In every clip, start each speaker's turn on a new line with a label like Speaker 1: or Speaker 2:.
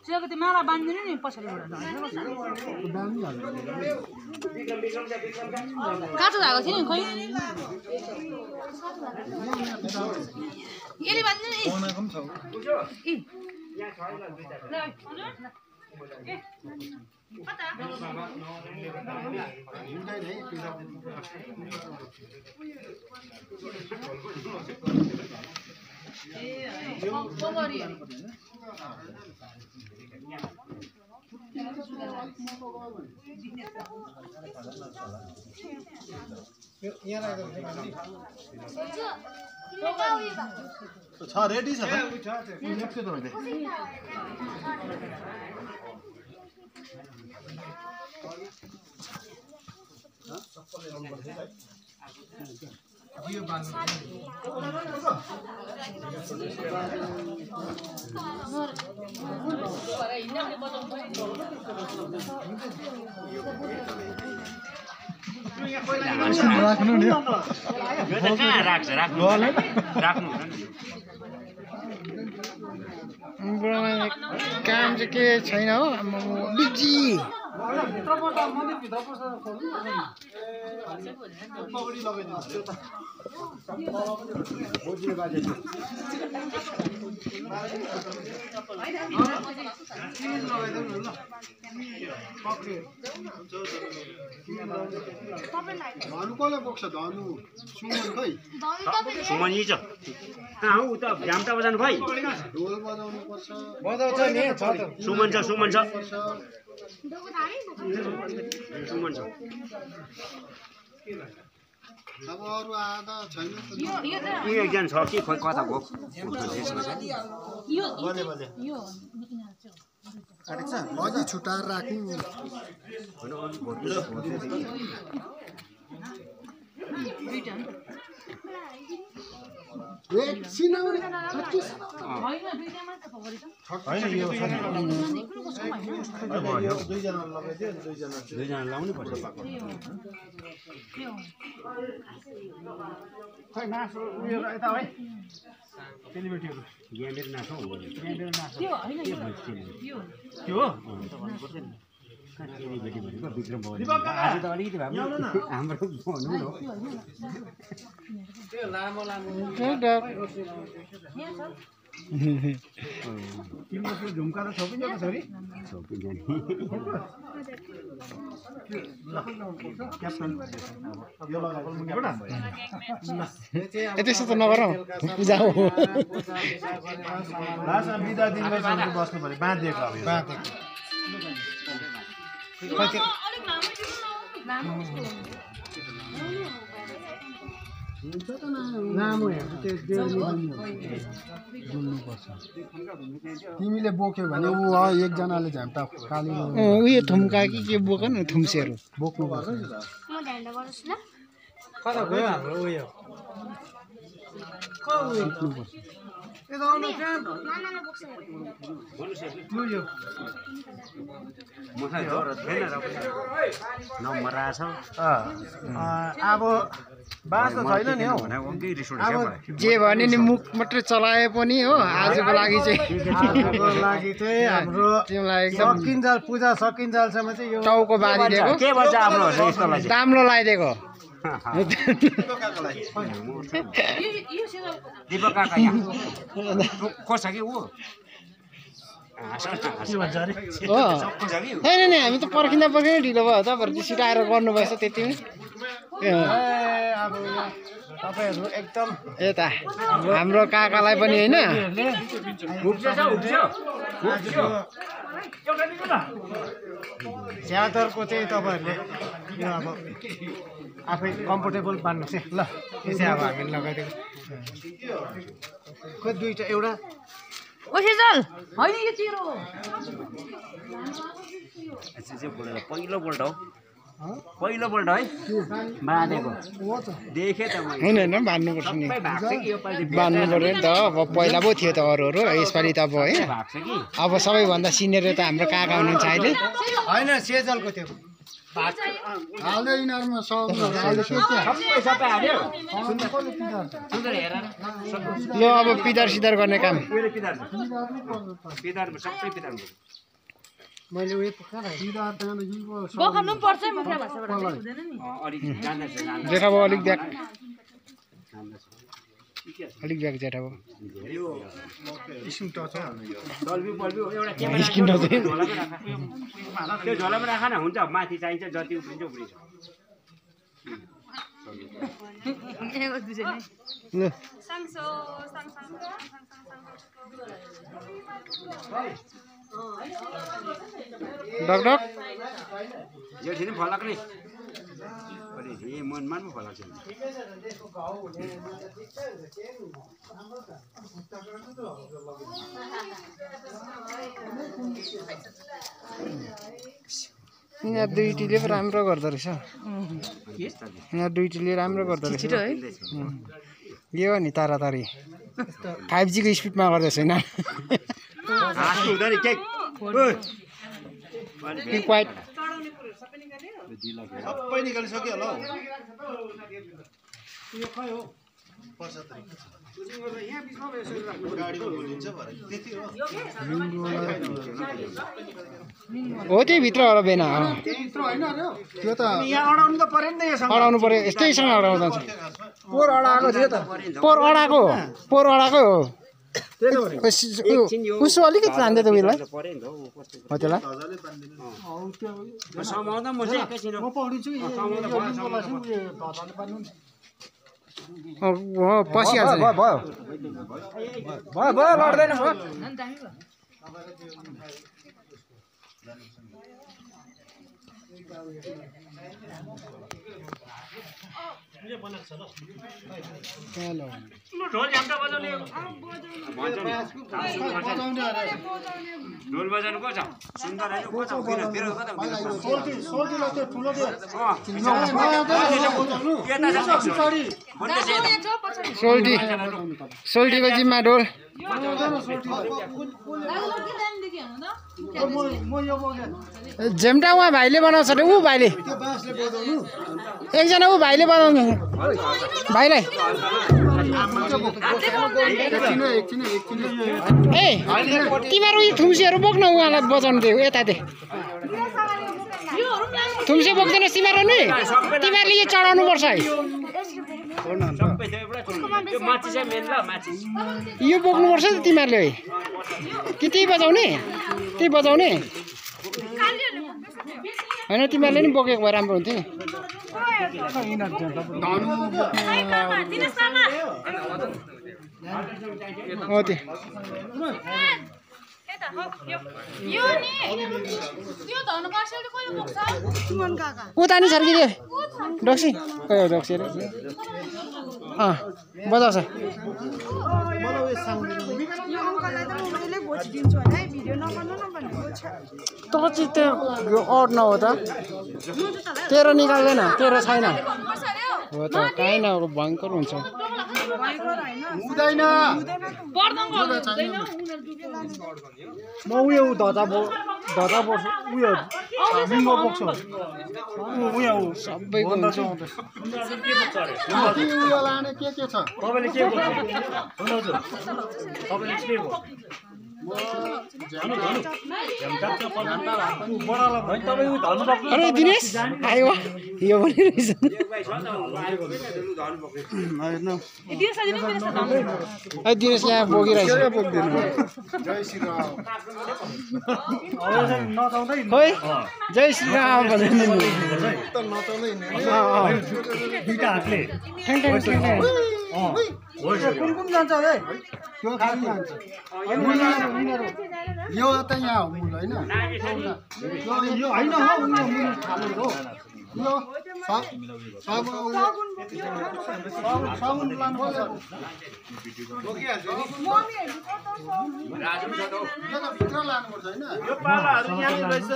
Speaker 1: त्यो त्यो माला बान्दिनु नि पछाडिबाट काँचो धागो थियो नि खै यसले बान्दिनु नि
Speaker 2: बनाएको पनि छ छ रेडी छ त यो राख्नु नि यो त कहाँ राख्छ राख्नु
Speaker 3: काम चाहिँ के छैन हो बिजी
Speaker 2: धनु कसले बोक्छ धनु सुमन खै
Speaker 4: सुमन यी छ कहाँ हो उता झ्याम्टा बजाउनु खै
Speaker 2: ढोल बजाउनु पर्छ
Speaker 3: बजाउँछ नि
Speaker 4: सुमन छ सुमन छ
Speaker 2: अब अरू आधा छैन
Speaker 4: यो एकजना छ कि खोइ कता गयो
Speaker 2: अघि छुटाएर राख्नु एकछिन
Speaker 4: दुईजना लाउनु पर्छ
Speaker 3: खै मासु उयो यता है सेलिब्रेटीहरु
Speaker 4: यहाँनिर नासो हो
Speaker 3: त्यो हो
Speaker 4: सेलिब्रेटी भनेको विक्रम भवन आज त अलिकति भए पनि हाम्रो भनौँ न
Speaker 3: त्यो लामो लामो तिम्रो झुम्का त छोपिन्छ छोरी
Speaker 2: त्यस्तो त नगर पूजा हो
Speaker 3: लास्टमा बिदा दिनसम्म बस्नु पर्यो बाँधिएको अब लामो
Speaker 2: तिमीले बोक्यो भने ऊ एकजनाले झ्याम्टा काली
Speaker 3: उयो थुम्का कि के बोक न थुम्सेहरू
Speaker 2: बोक्नु पर्छ
Speaker 3: कता गयो हाम्रो उयो
Speaker 4: नम्बर आएछ
Speaker 3: अब बाँच्नु छैन नि हौ
Speaker 2: जे भने नि मुख मात्रै चलाए पनि हो आजको लागि चाहिँ
Speaker 3: हाम्रो सकिन्जाल पूजा सकिन्जालसम्म चाहिँ यो
Speaker 2: टाउको बाँधिदिएको
Speaker 4: के भन्छ आफ्नो यसलाई
Speaker 2: दाम्लो लगाइदिएको
Speaker 4: दीपक काका यहाँ खोज्छ कि ऊ
Speaker 2: होइन नि हामी त पर्खिँदा ढिलो भयो तपाईँहरू चाहिँ छिटाएर गर्नुभएछ त्यतिमै
Speaker 3: अब तपाईहरु एकदम
Speaker 2: यता हाम्रो काकालाई पनि हैन
Speaker 3: ज्यादातरको चाहिँ तपाईहरुले यो अब आफै कम्फर्टेबल पार्नुस् है ल त्यसै अब हामीले लगाइदिएको खोइ दुईटा एउटा
Speaker 1: ओ सेजल हैन यो चिरो हो
Speaker 4: पहिलोपल्ट हो पहिलोपल्ट है बाँधेको देखेँ त मैले
Speaker 2: होइन होइन बाँध्नुपर्छ नि बाँध्नु पर्यो नि त अब पहिला पो थियो त अरूहरू यसपालि त अब है
Speaker 4: भाग्छ कि
Speaker 2: अब सबैभन्दा सिनियर त हाम्रो काका हुनुहुन्छ अहिले
Speaker 3: हैन सेजलको थियो हाल्दै यिनीहरूमा सबहरू हाल्दै के
Speaker 4: सबै हाल्यो
Speaker 3: सुन्दर
Speaker 4: हेर
Speaker 2: ल अब पिदार सिदार गर्ने काम
Speaker 4: पिदारमा सबै पिदार
Speaker 3: मैले उयो पकाएर सिधा त्यहाँदेखि
Speaker 1: बखाल्नु पनि पर्छ मुखिया भाषाबाट हुँदैन नि
Speaker 4: अलिक जान्दछ
Speaker 2: जेठा बाउ अलिक ब्याग जेठा बाउ
Speaker 3: स्किन टच हो
Speaker 4: डल्बी बल्बी एउटा
Speaker 2: स्किन टच है।
Speaker 4: त्यो झोलामा राख न हुन्छ माथि चाहिन्छ जति उफ्रिन्छ उफ्रिन्छ
Speaker 2: ल डक
Speaker 4: जेठी नि फलाक नि ए मनमा पनि फलाक छ
Speaker 2: यिनीहरू दुईटीले पो राम्रो गर्दो रहेछ यिनीहरू दुईटीले राम्रो गर्दो रहेछ
Speaker 1: छिटो है
Speaker 2: यो हो नि तारातारी 5G को स्पिडमा गर्दैछ होइन
Speaker 4: हाँस्नु हुँदैन के
Speaker 2: क्वाइट
Speaker 3: सबै निकालिसक्यो होला हौ यो खै हो गाडीमा भुलिन्छ भरे त्यति हो
Speaker 2: हो त्यही भित्र होला बेना
Speaker 3: त्यत्रो हैन रे त्यो त यहाँ अडाउनु त पर्यो नि त यससँग
Speaker 2: अडाउनु पर्यो यस्तैसँग अडाउँदा हुन्छ
Speaker 3: पोर अडाएको थियो त
Speaker 2: पोर अडाको हो उसो अलिकति जान्दै त उयोलाई हो त्यसलाई
Speaker 4: समाउँदा म चाहिँ एकैछिन
Speaker 3: म पौडिन्छु
Speaker 2: पसिहाल्छ
Speaker 3: भयो लड्दैन भयो
Speaker 4: ढोल बजाउनु को छ सुन्दर हैन को छ किन तेरो कता
Speaker 3: सोल्टीलाई त्यो ठुलो दियो
Speaker 2: सोल्टीको जिम्मा डोल झेम्टा उहाँ भाइले बनाउँछ अरे ऊ भाइले एकजना ऊ भाइले बनाउँछ भाइलाई ए तिमीहरू यो थुम्सीहरू बोक्न उहाँलाई बजाउनु दियो यता दे थुम्सी बोक्दैन तिमीहरू नि तिमीहरूले यो चढाउनु पर्छ है यो बोक्नुपर्छ नि तिमीहरूले कि त्यही बजाउने होइन तिमीहरूले नि बोकेको भए राम्रो हुन्थ्यो हो त्यो उता नि छर्किदियो डक्सी डक्सी बजाउँछ त चाहिँ त्यो अड नहो त तेरो निकाल्दैन तेरो छैन हो त काहीँ न भयङ्कर हुन्छ
Speaker 3: हुँदैन म उयो धजा बोक्छु उयो बिङ्गो बोक्छु उयो
Speaker 2: सबैको हुन्छ
Speaker 3: उयो लाने के छ
Speaker 4: तपाईले के बोक्नुहुन्छ तपाईले के बोक्नु
Speaker 2: अरे दिनेश आयो यो पनि रहेछ दिनेश यहाँ बोकिरहेछ खोइ जय श्रीराम
Speaker 3: दुईटा हातले कुन जान्छ है त्यो खालि जान्छ यो त यहाँ हो मूल होइन यो होइन हो मूल खालको यो साबुन लानुपर्छ यो त भित्र लानुपर्छ होइन यो पालाहरू यहाँ रहेछ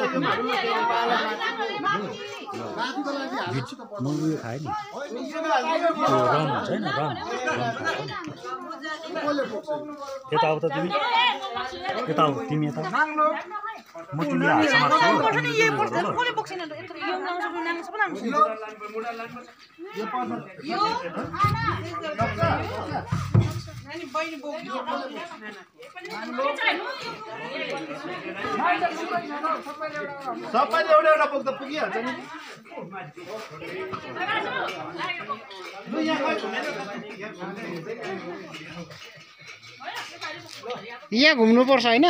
Speaker 3: यो रातिको लागि हाल्छु त म उयो खाएँ नि रम छैन रम यता आऊ त तिमी यता आऊ तिमी यता
Speaker 1: पर्छ नि यो पर्छ कसले बोक्सिन यत्रो यो लाउँछ त्यो लान्छ पनि यो नानी बहिनी बोक्यो
Speaker 3: सबैले एउटा एउटा बोक्दा पुगिहाल्छ नि
Speaker 2: यहाँ घुम्नुपर्छ होइन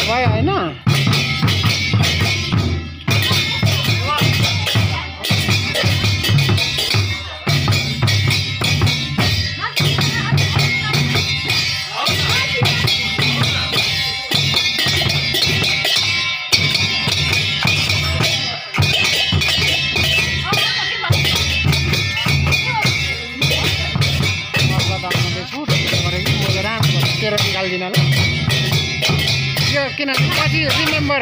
Speaker 2: भयो होइन तेरो निकाल्दिन ल किनभने पछि रिमेम्बर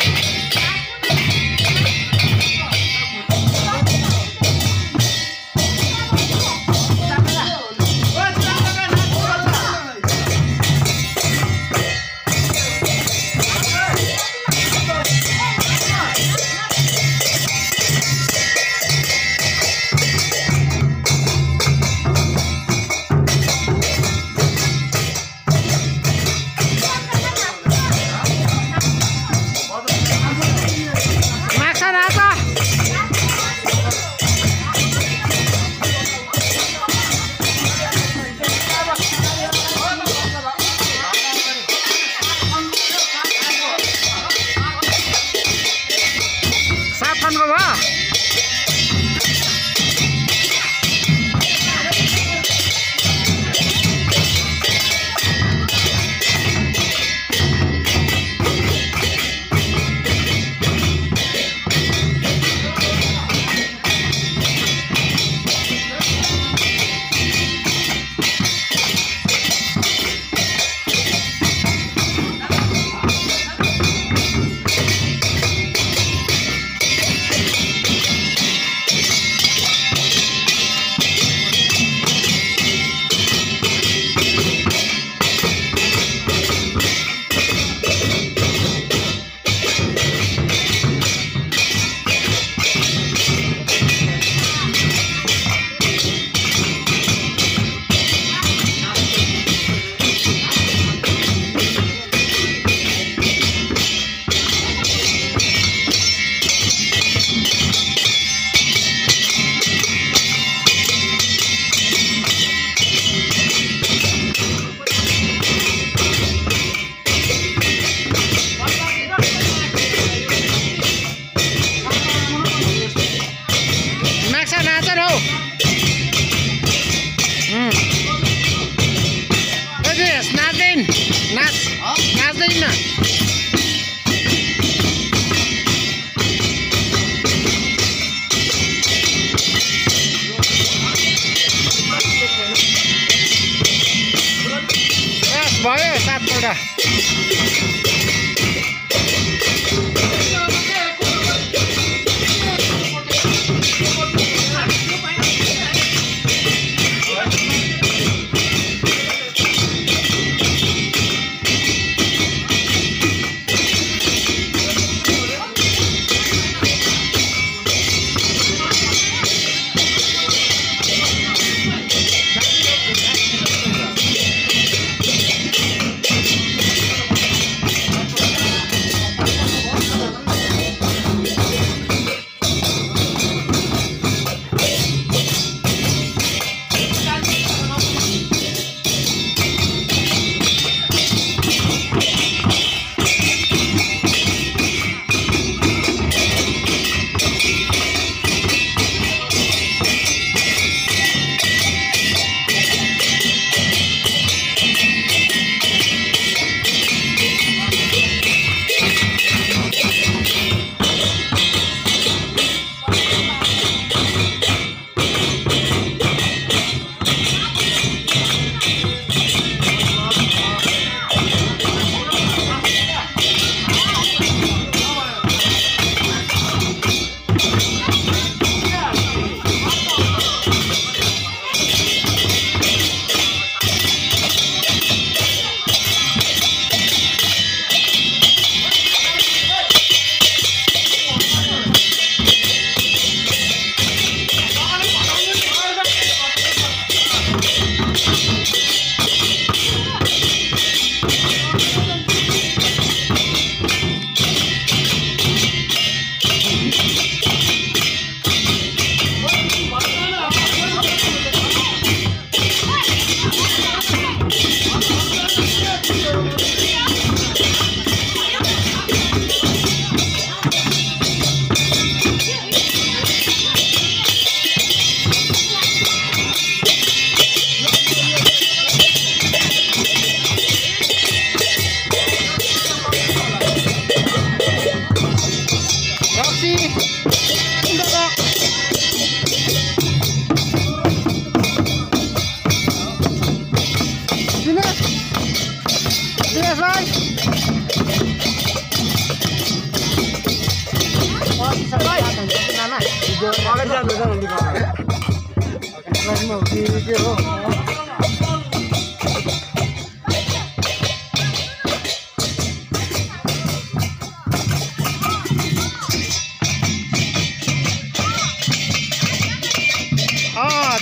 Speaker 2: भयो 7 पल्ट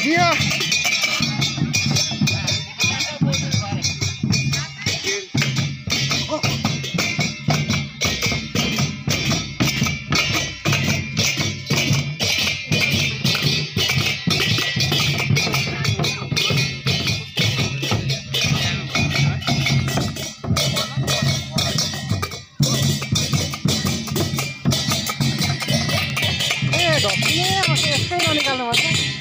Speaker 2: दियो यस्तै ननिकाल्नु पर्छ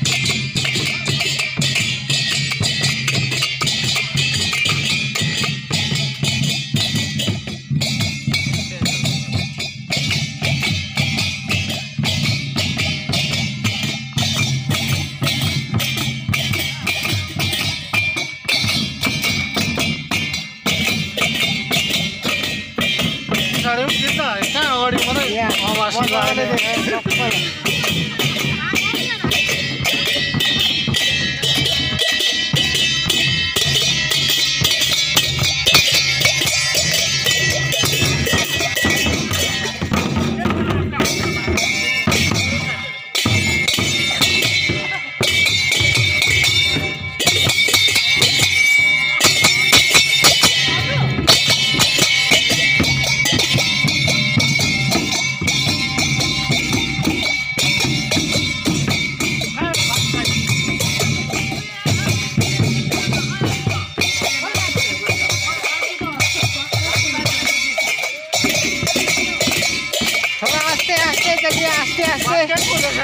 Speaker 3: कहाँ अगाडि मात्रै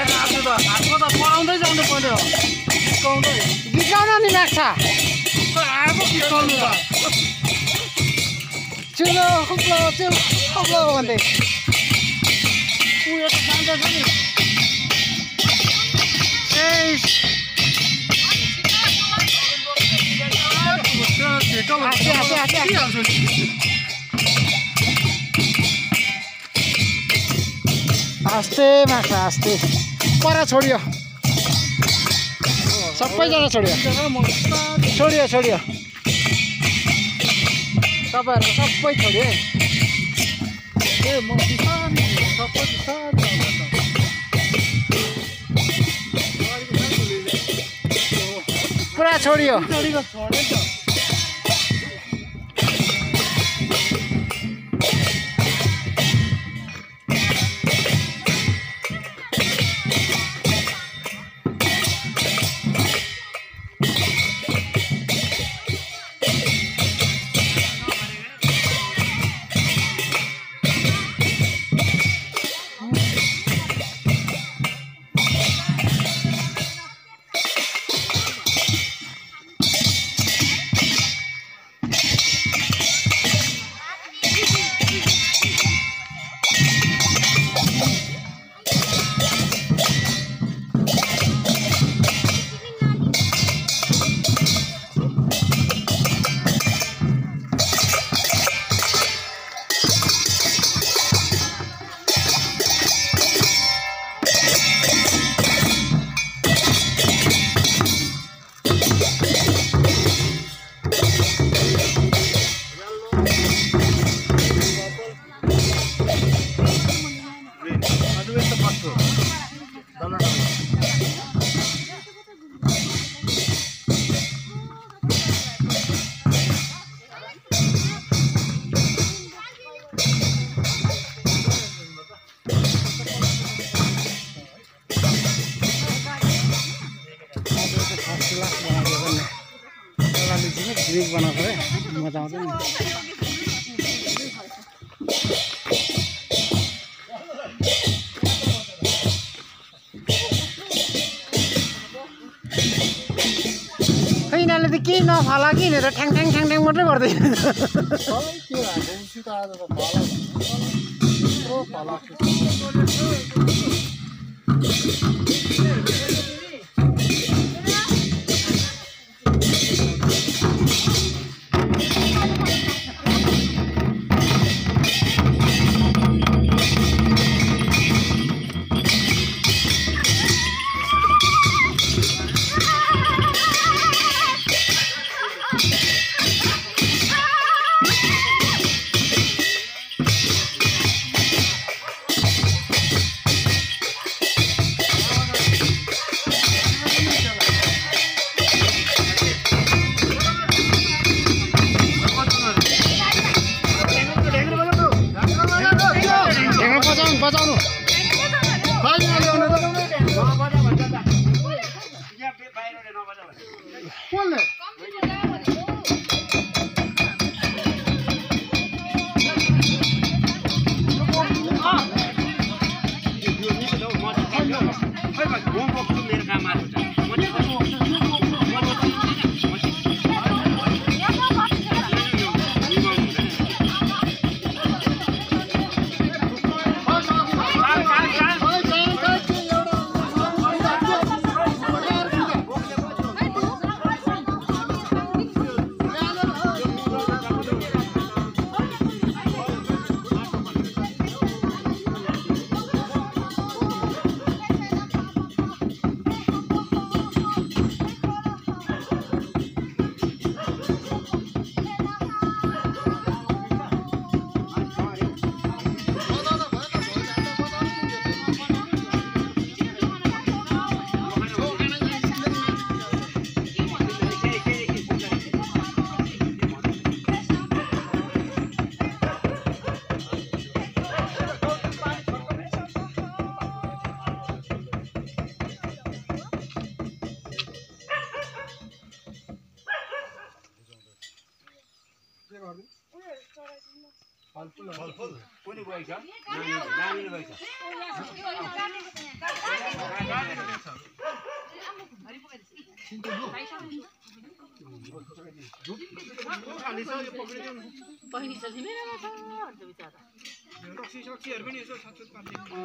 Speaker 3: पढाउँदै जानु पर्यो गीतगाउन नि लाग्छ चुलो खुप्लो खुप्लो भन्दै उयो त जान्दछ नि आस्ते माछा आस्ते पर छोडियो सबैजना छोडियो छोडियो छोडियो तपाईँहरू सबै छोडियो पुरा छोडियो ब्रिज बनाएको है
Speaker 2: मजा आउँछ नि खै यिनीहरूले त केही नफाला कि यिनीहरू ठ्याङ ठ्याङ ठ्याङ ठ्याङ मात्रै गर्दै बजाउनु
Speaker 4: कुनै गएछ नानीले गएछ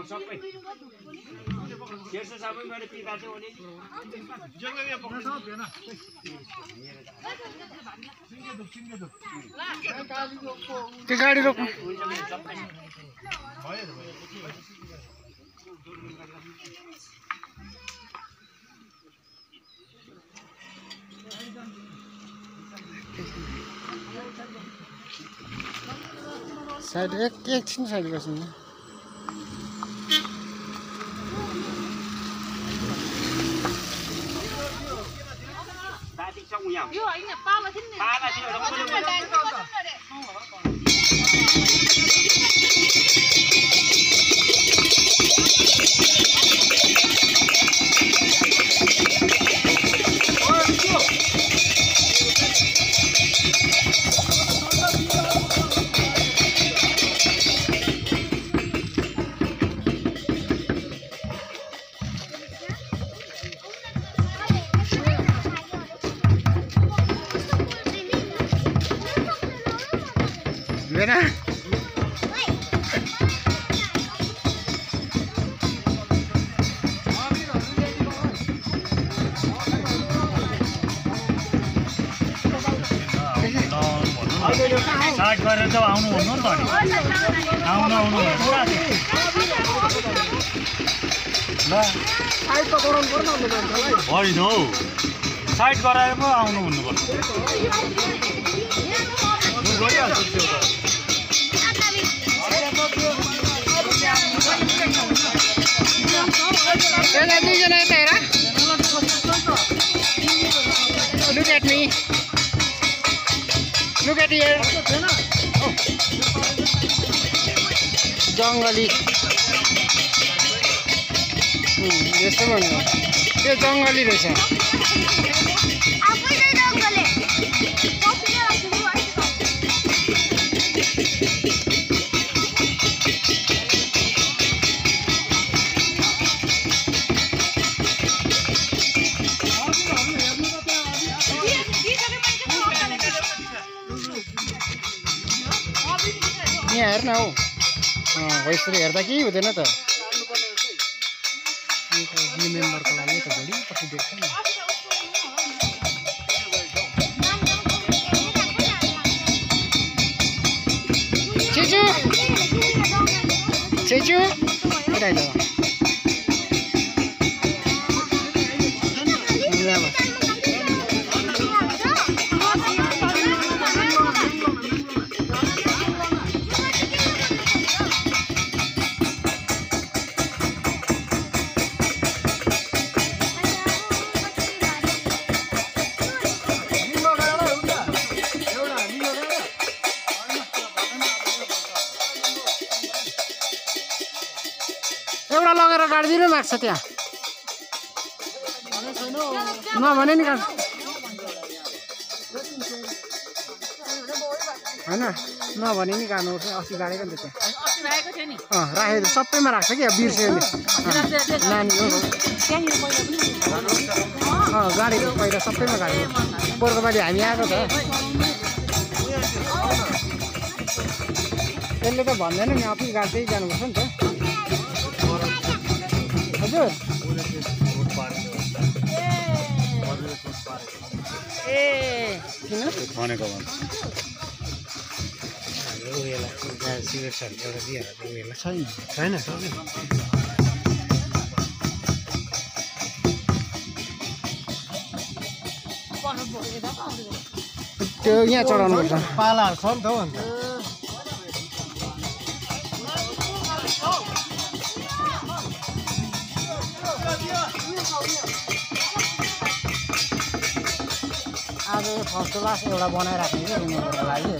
Speaker 4: सबै सबै मैले पिता चाहिँ
Speaker 2: त्यो गाडी रोक्नु साइड एकछिन साइड गर्छु नि
Speaker 1: यो हैन पाला थिन नि पाला थियो
Speaker 2: लेना
Speaker 3: साइड गरेर त आउनु भन्नु नि त आउनु ल
Speaker 2: साइड त गराउनु पर्छ नि मान्छेलाई
Speaker 3: होइन हौ साइड गराएर पो आउनु भन्नुपर्छ
Speaker 2: दुईजना यता हेर Look at me. Look at here. जङ्गली यस्तो भन्नु यो जङ्गली रहेछ यहाँ हेर्न हौ हो यसरी हेर्दा केही हुँदैन त मेम्बरको लागि त भोलिपट्टि देख्छ नि चेचु चेचु यता आइज एउटा लगेर गाडिदिनु माग्छ त्यहाँ नभने नि काट होइन नभने नि गाड्नुपर्छ अस्ति गाडेको नि त त्यहाँ राखेको सबैमा राख्छ कि बिर्स्यो नानी हो गाडीको पहिला सबैमा गाडेको पोहोरको पालि हामी आएको छ त्यसले त भन्दैन नि आफै गाड्दै जानुपर्छ नि त हजुर ए किन भनेको
Speaker 3: सिगरेट छ एउटा दिइहाल्छ
Speaker 2: छैन त्यो यहाँ चढाउनु पर्छ
Speaker 3: पालाहरू छ नि त हौ अन्त
Speaker 2: आज फर्स्ट क्लास एउटा बनाइराख्ने कि उनीहरूको लागि